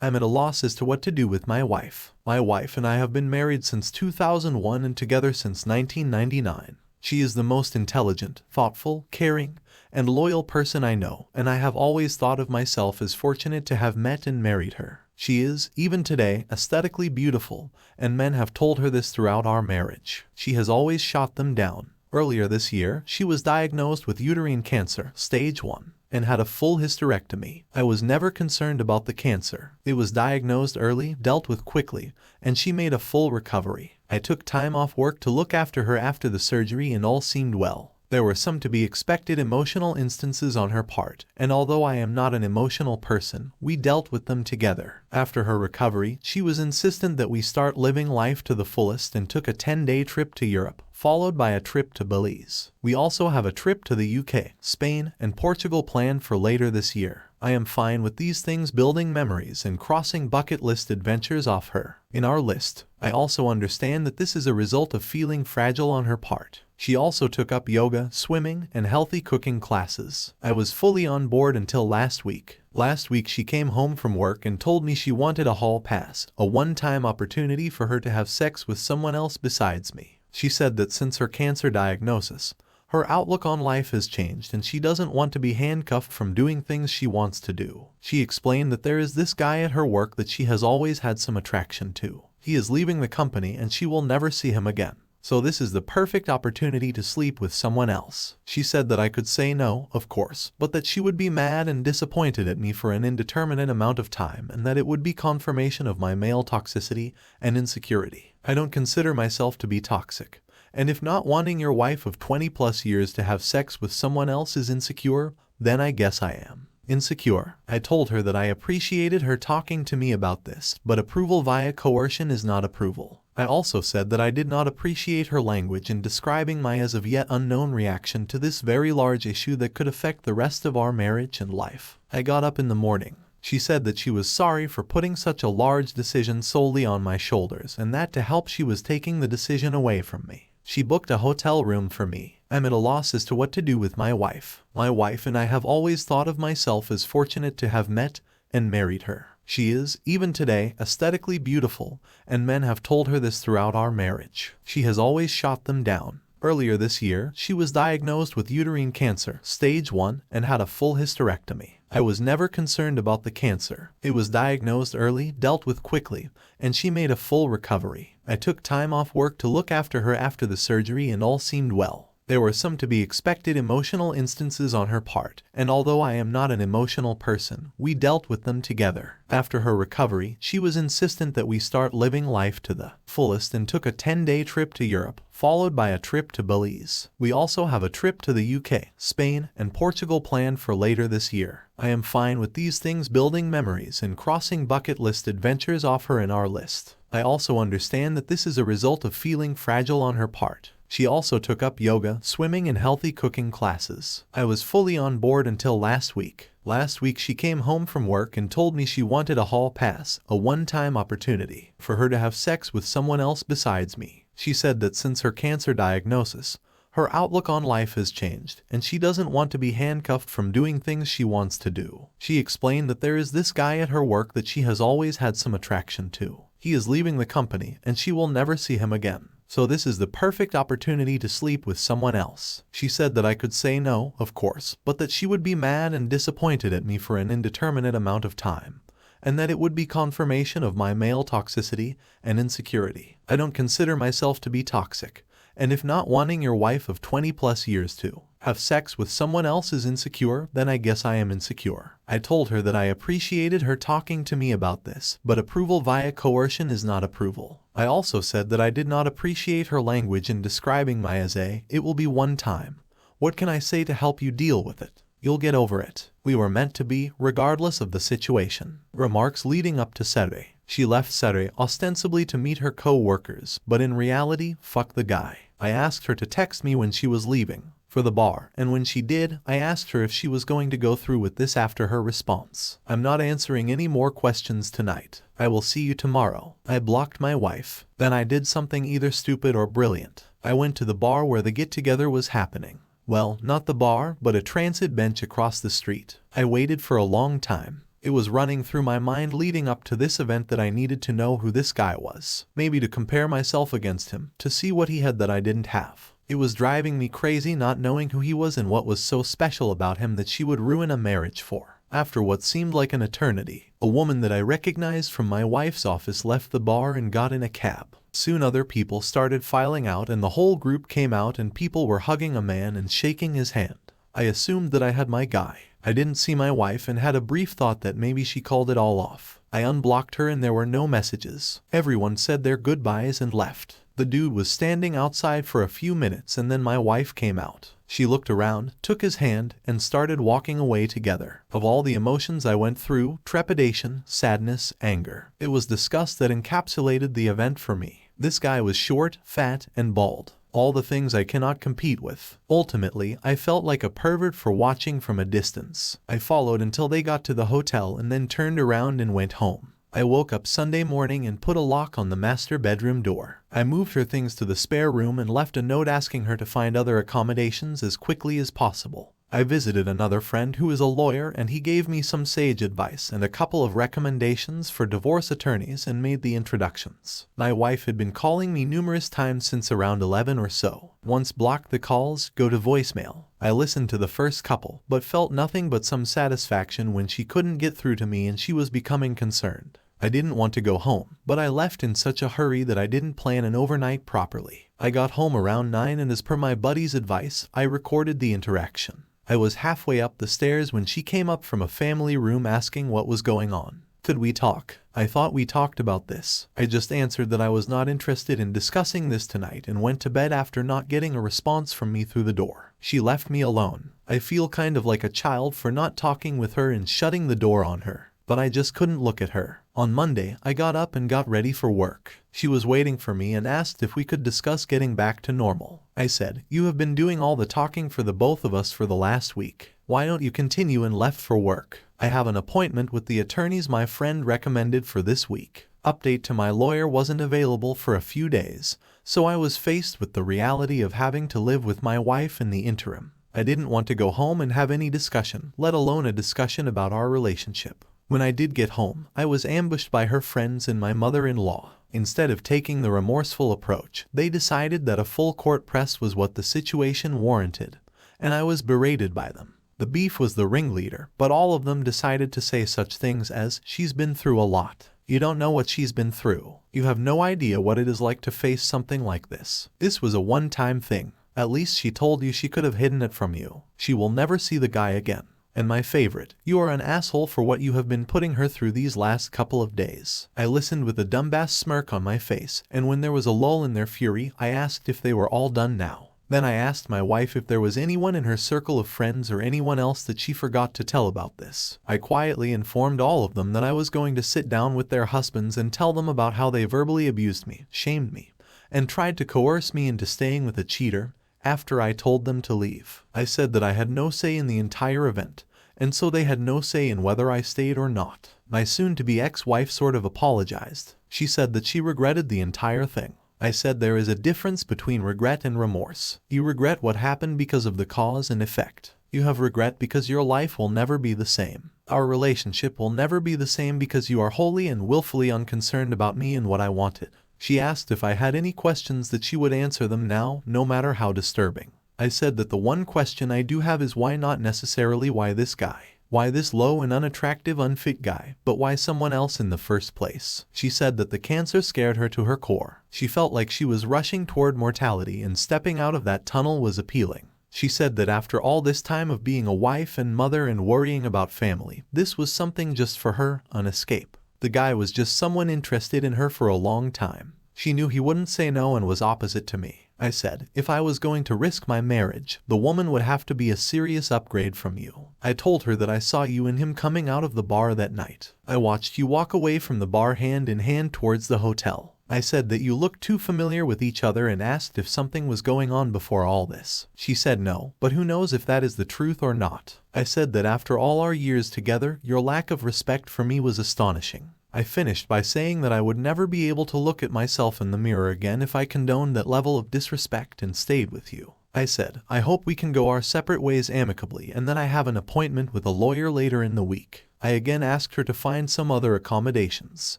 I'm at a loss as to what to do with my wife. My wife and I have been married since 2001 and together since 1999. She is the most intelligent, thoughtful, caring, and loyal person I know, and I have always thought of myself as fortunate to have met and married her. She is, even today, aesthetically beautiful, and men have told her this throughout our marriage. She has always shot them down. Earlier this year, she was diagnosed with uterine cancer, stage 1, and had a full hysterectomy. I was never concerned about the cancer. It was diagnosed early, dealt with quickly, and she made a full recovery. I took time off work to look after her after the surgery and all seemed well. There were some to be expected emotional instances on her part, and although I am not an emotional person, we dealt with them together. After her recovery, she was insistent that we start living life to the fullest and took a 10-day trip to Europe, followed by a trip to Belize. We also have a trip to the UK, Spain, and Portugal planned for later this year. I am fine with these things, building memories and crossing bucket list adventures off her. In our list, I also understand that this is a result of feeling fragile on her part. She also took up yoga, swimming, and healthy cooking classes. I was fully on board until last week. Last week she came home from work and told me she wanted a hall pass, a one-time opportunity for her to have sex with someone else besides me. She said that since her cancer diagnosis, her outlook on life has changed and she doesn't want to be handcuffed from doing things she wants to do. She explained that there is this guy at her work that she has always had some attraction to. He is leaving the company and she will never see him again. So this is the perfect opportunity to sleep with someone else. She said that I could say no, of course, but that she would be mad and disappointed at me for an indeterminate amount of time and that it would be confirmation of my male toxicity and insecurity. I don't consider myself to be toxic. And if not wanting your wife of 20+ years to have sex with someone else is insecure, then I guess I am insecure. I told her that I appreciated her talking to me about this, but approval via coercion is not approval. I also said that I did not appreciate her language in describing my as of yet unknown reaction to this very large issue that could affect the rest of our marriage and life. I got up in the morning. She said that she was sorry for putting such a large decision solely on my shoulders and that to help she was taking the decision away from me. She booked a hotel room for me. I'm at a loss as to what to do with my wife. My wife and I have always thought of myself as fortunate to have met and married her. She is, even today, aesthetically beautiful, and men have told her this throughout our marriage. She has always shot them down. Earlier this year, she was diagnosed with uterine cancer, stage 1, and had a full hysterectomy. I was never concerned about the cancer. It was diagnosed early, dealt with quickly, and she made a full recovery. I took time off work to look after her after the surgery and all seemed well. There were some to be expected emotional instances on her part, and although I am not an emotional person, we dealt with them together. After her recovery, she was insistent that we start living life to the fullest and took a 10-day trip to Europe, followed by a trip to Belize. We also have a trip to the UK, Spain, and Portugal planned for later this year. I am fine with these things, building memories and crossing bucket list adventures off her in our list. I also understand that this is a result of feeling fragile on her part. She also took up yoga, swimming, and healthy cooking classes. I was fully on board until last week. Last week she came home from work and told me she wanted a hall pass, a one-time opportunity for her to have sex with someone else besides me. She said that since her cancer diagnosis, her outlook on life has changed, and she doesn't want to be handcuffed from doing things she wants to do. She explained that there is this guy at her work that she has always had some attraction to. He is leaving the company and she will never see him again. So this is the perfect opportunity to sleep with someone else. She said that I could say no, of course, but that she would be mad and disappointed at me for an indeterminate amount of time, and that it would be confirmation of my male toxicity and insecurity. I don't consider myself to be toxic, and if not wanting your wife of 20+ years to have sex with someone else is insecure, then I guess I am insecure. I told her that I appreciated her talking to me about this, but approval via coercion is not approval. I also said that I did not appreciate her language in describing my as a, it will be one time. What can I say to help you deal with it? You'll get over it. We were meant to be, regardless of the situation. Remarks leading up to Saturday. She left Saturday ostensibly to meet her co-workers, but in reality, fuck the guy. I asked her to text me when she was leaving for the bar, and when she did, I asked her if she was going to go through with this after her response. I'm not answering any more questions tonight. I will see you tomorrow. I blocked my wife. Then I did something either stupid or brilliant. I went to the bar where the get-together was happening. Well, not the bar, but a transit bench across the street. I waited for a long time. It was running through my mind leading up to this event that I needed to know who this guy was. Maybe to compare myself against him, to see what he had that I didn't have. It was driving me crazy not knowing who he was and what was so special about him that she would ruin a marriage for. After what seemed like an eternity, a woman that I recognized from my wife's office left the bar and got in a cab. Soon other people started filing out and the whole group came out and people were hugging a man and shaking his hand. I assumed that I had my guy. I didn't see my wife and had a brief thought that maybe she called it all off. I unblocked her and there were no messages. Everyone said their goodbyes and left. The dude was standing outside for a few minutes and then my wife came out. She looked around, took his hand, and started walking away together. Of all the emotions I went through, trepidation, sadness, anger. It was disgust that encapsulated the event for me. This guy was short, fat, and bald. All the things I cannot compete with. Ultimately, I felt like a pervert for watching from a distance. I followed until they got to the hotel and then turned around and went home. I woke up Sunday morning and put a lock on the master bedroom door. I moved her things to the spare room and left a note asking her to find other accommodations as quickly as possible. I visited another friend who is a lawyer and he gave me some sage advice and a couple of recommendations for divorce attorneys and made the introductions. My wife had been calling me numerous times since around 11 or so. Once blocked the calls, go to voicemail. I listened to the first couple, but felt nothing but some satisfaction when she couldn't get through to me and she was becoming concerned. I didn't want to go home, but I left in such a hurry that I didn't plan an overnight properly. I got home around 9 and as per my buddy's advice, I recorded the interaction. I was halfway up the stairs when she came up from a family room asking what was going on. Could we talk? I thought we talked about this. I just answered that I was not interested in discussing this tonight and went to bed after not getting a response from me through the door. She left me alone. I feel kind of like a child for not talking with her and shutting the door on her. But I just couldn't look at her. On Monday, I got up and got ready for work. She was waiting for me and asked if we could discuss getting back to normal. I said, "You have been doing all the talking for the both of us for the last week. Why don't you continue?" and left for work. I have an appointment with the attorneys my friend recommended for this week. Update to my lawyer wasn't available for a few days, so I was faced with the reality of having to live with my wife in the interim. I didn't want to go home and have any discussion, let alone a discussion about our relationship. When I did get home, I was ambushed by her friends and my mother-in-law. Instead of taking the remorseful approach, they decided that a full court press was what the situation warranted, and I was berated by them. The beef was the ringleader, but all of them decided to say such things as, "She's been through a lot. You don't know what she's been through. You have no idea what it is like to face something like this. This was a one-time thing. At least she told you she could have hidden it from you. She will never see the guy again. And my favorite, you are an asshole for what you have been putting her through these last couple of days." I listened with a dumbass smirk on my face, and when there was a lull in their fury, I asked if they were all done now. Then I asked my wife if there was anyone in her circle of friends or anyone else that she forgot to tell about this. I quietly informed all of them that I was going to sit down with their husbands and tell them about how they verbally abused me, shamed me, and tried to coerce me into staying with a cheater after I told them to leave. I said that I had no say in the entire event, and so they had no say in whether I stayed or not. My soon-to-be ex-wife sort of apologized. She said that she regretted the entire thing. I said there is a difference between regret and remorse. You regret what happened because of the cause and effect. You have regret because your life will never be the same. Our relationship will never be the same because you are wholly and willfully unconcerned about me and what I wanted. She asked if I had any questions that she would answer them now, no matter how disturbing. I said that the one question I do have is why not necessarily why this guy. Why this low and unattractive unfit guy, but why someone else in the first place? She said that the cancer scared her to her core. She felt like she was rushing toward mortality and stepping out of that tunnel was appealing. She said that after all this time of being a wife and mother and worrying about family, this was something just for her, an escape. The guy was just someone interested in her for a long time. She knew he wouldn't say no and was opposite to me. I said, if I was going to risk my marriage, the woman would have to be a serious upgrade from you. I told her that I saw you and him coming out of the bar that night. I watched you walk away from the bar hand in hand towards the hotel. I said that you looked too familiar with each other and asked if something was going on before all this. She said no, but who knows if that is the truth or not. I said that after all our years together, your lack of respect for me was astonishing. I finished by saying that I would never be able to look at myself in the mirror again if I condoned that level of disrespect and stayed with you. I said, I hope we can go our separate ways amicably, and then I have an appointment with a lawyer later in the week. I again asked her to find some other accommodations,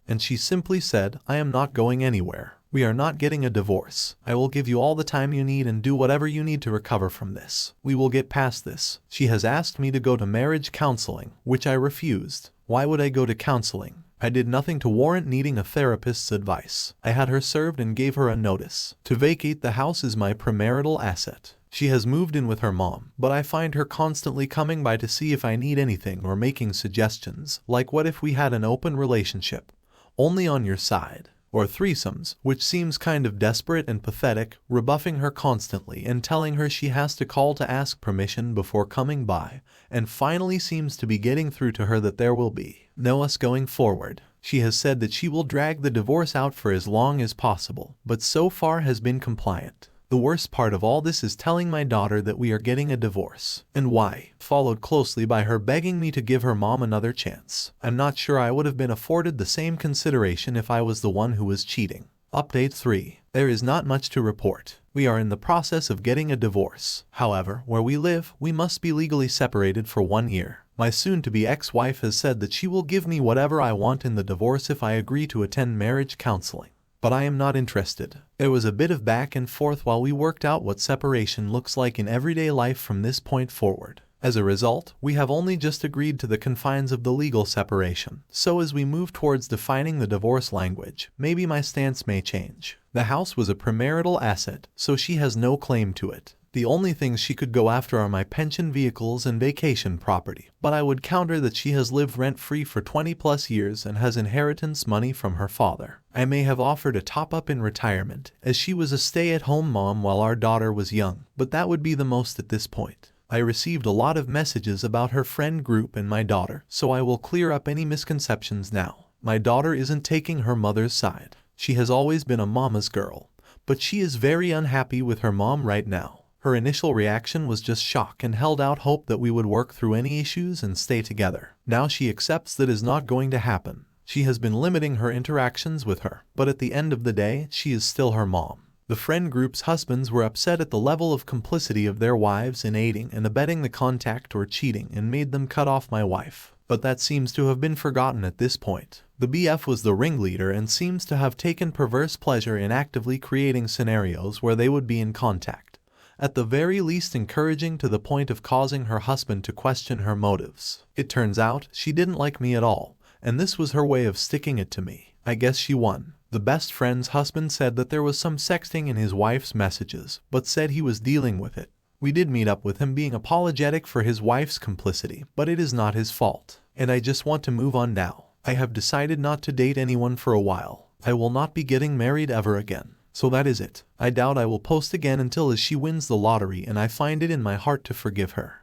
and she simply said, "I am not going anywhere. We are not getting a divorce. I will give you all the time you need and do whatever you need to recover from this. We will get past this." She has asked me to go to marriage counseling, which I refused. Why would I go to counseling? I did nothing to warrant needing a therapist's advice. I had her served and gave her a notice. To vacate the house is my premarital asset. She has moved in with her mom, but I find her constantly coming by to see if I need anything or making suggestions, like what if we had an open relationship, only on your side, or threesomes, which seems kind of desperate and pathetic, rebuffing her constantly and telling her she has to call to ask permission before coming by, and finally seems to be getting through to her that there will be no us going forward. She has said that she will drag the divorce out for as long as possible, but so far has been compliant. The worst part of all this is telling my daughter that we are getting a divorce, and why, followed closely by her begging me to give her mom another chance. I'm not sure I would have been afforded the same consideration if I was the one who was cheating. Update 3. There is not much to report. We are in the process of getting a divorce. However, where we live, we must be legally separated for 1 year. My soon-to-be ex-wife has said that she will give me whatever I want in the divorce if I agree to attend marriage counseling. But I am not interested. There was a bit of back and forth while we worked out what separation looks like in everyday life from this point forward. As a result, we have only just agreed to the confines of the legal separation. So as we move towards defining the divorce language, maybe my stance may change. The house was a premarital asset, so she has no claim to it. The only things she could go after are my pension vehicles and vacation property, but I would counter that she has lived rent-free for 20+ years and has inheritance money from her father. I may have offered a top-up in retirement, as she was a stay-at-home mom while our daughter was young, but that would be the most at this point. I received a lot of messages about her friend group and my daughter, so I will clear up any misconceptions now. My daughter isn't taking her mother's side. She has always been a mama's girl, but she is very unhappy with her mom right now. Her initial reaction was just shock and held out hope that we would work through any issues and stay together. Now she accepts that is not going to happen. She has been limiting her interactions with her, but at the end of the day, she is still her mom. The friend group's husbands were upset at the level of complicity of their wives in aiding and abetting the contact or cheating and made them cut off my wife. But that seems to have been forgotten at this point. The BF was the ringleader and seems to have taken perverse pleasure in actively creating scenarios where they would be in contact, at the very least encouraging to the point of causing her husband to question her motives. It turns out she didn't like me at all, and this was her way of sticking it to me. I guess she won. The best friend's husband said that there was some sexting in his wife's messages, but said he was dealing with it. We did meet up with him being apologetic for his wife's complicity, but it is not his fault. And I just want to move on now. I have decided not to date anyone for a while. I will not be getting married ever again. So that is it. I doubt I will post again until as she wins the lottery and I find it in my heart to forgive her.